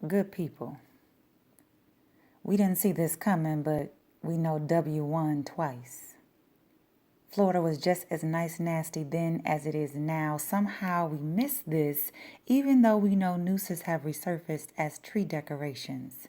Good people. We didn't see this coming, but we know W won twice. Florida was just as nice nasty then as it is now. Somehow we missed this, even though we know nooses have resurfaced as tree decorations.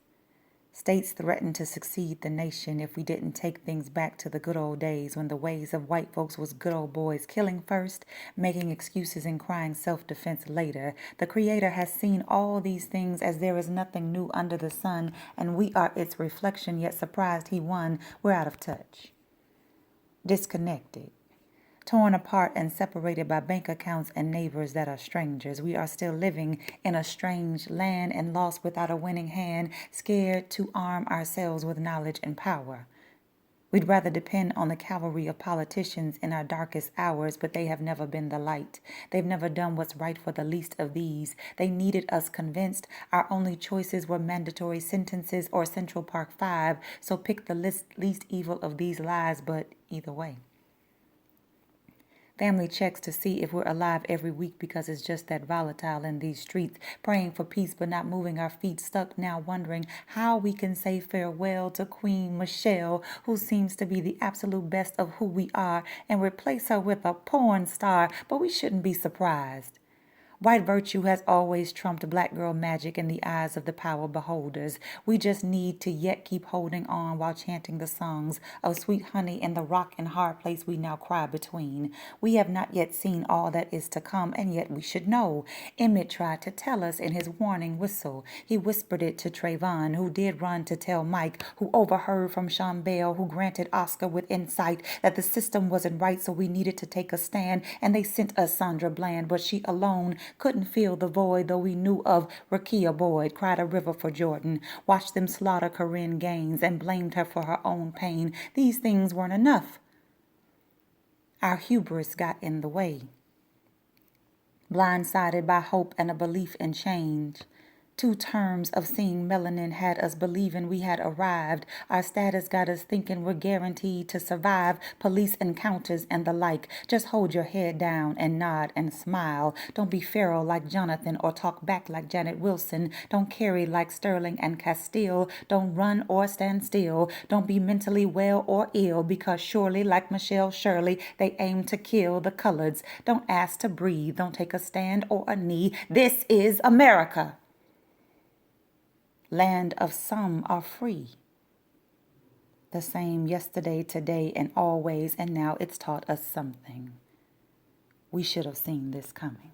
States threatened to succeed the nation if we didn't take things back to the good old days when the ways of white folks was good old boys killing first, making excuses and crying self-defense later. The Creator has seen all these things as there is nothing new under the sun, and we are its reflection, yet surprised He won. We're out of touch. Disconnected. Torn apart and separated by bank accounts and neighbors that are strangers. We are still living in a strange land and lost without a winning hand, scared to arm ourselves with knowledge and power. We'd rather depend on the cavalry of politicians in our darkest hours, but they have never been the light. They've never done what's right for the least of these. They needed us convinced. Our only choices were mandatory sentences or Central Park 5, so pick the least evil of these lies, but either way. Family checks to see if we're alive every week because it's just that volatile in these streets. Praying for peace but not moving our feet, stuck now wondering how we can say farewell to Queen Michelle, who seems to be the absolute best of who we are, and replace her with a porn star, but we shouldn't be surprised. White virtue has always trumped black girl magic in the eyes of the power beholders. We just need to yet keep holding on while chanting the songs of sweet honey in the rock and hard place we now cry between. We have not yet seen all that is to come, and yet we should know. Emmett tried to tell us in his warning whistle. He whispered it to Trayvon, who did run to tell Mike, who overheard from Sean Bell, who granted Oscar with insight that the system wasn't right, so we needed to take a stand, and they sent us Sandra Bland, but she alone couldn't fill the void, though we knew of Rakia Boyd, cried a river for Jordan, watched them slaughter Corinne Gaines, and blamed her for her own pain. These things weren't enough. Our hubris got in the way. Blindsided by hope and a belief in change. 2 terms of seeing melanin had us believing we had arrived. Our status got us thinking we're guaranteed to survive police encounters and the like. Just hold your head down and nod and smile. Don't be Ferrell like Jonathan or talk back like Janet Wilson. Don't carry like Sterling and Castile. Don't run or stand still. Don't be mentally well or ill, because surely like Michelle Shirley, they aim to kill the coloreds. Don't ask to breathe. Don't take a stand or a knee. This is America. Land of some are free. The same yesterday, today, and always, and now it's taught us something. We should have seen this coming.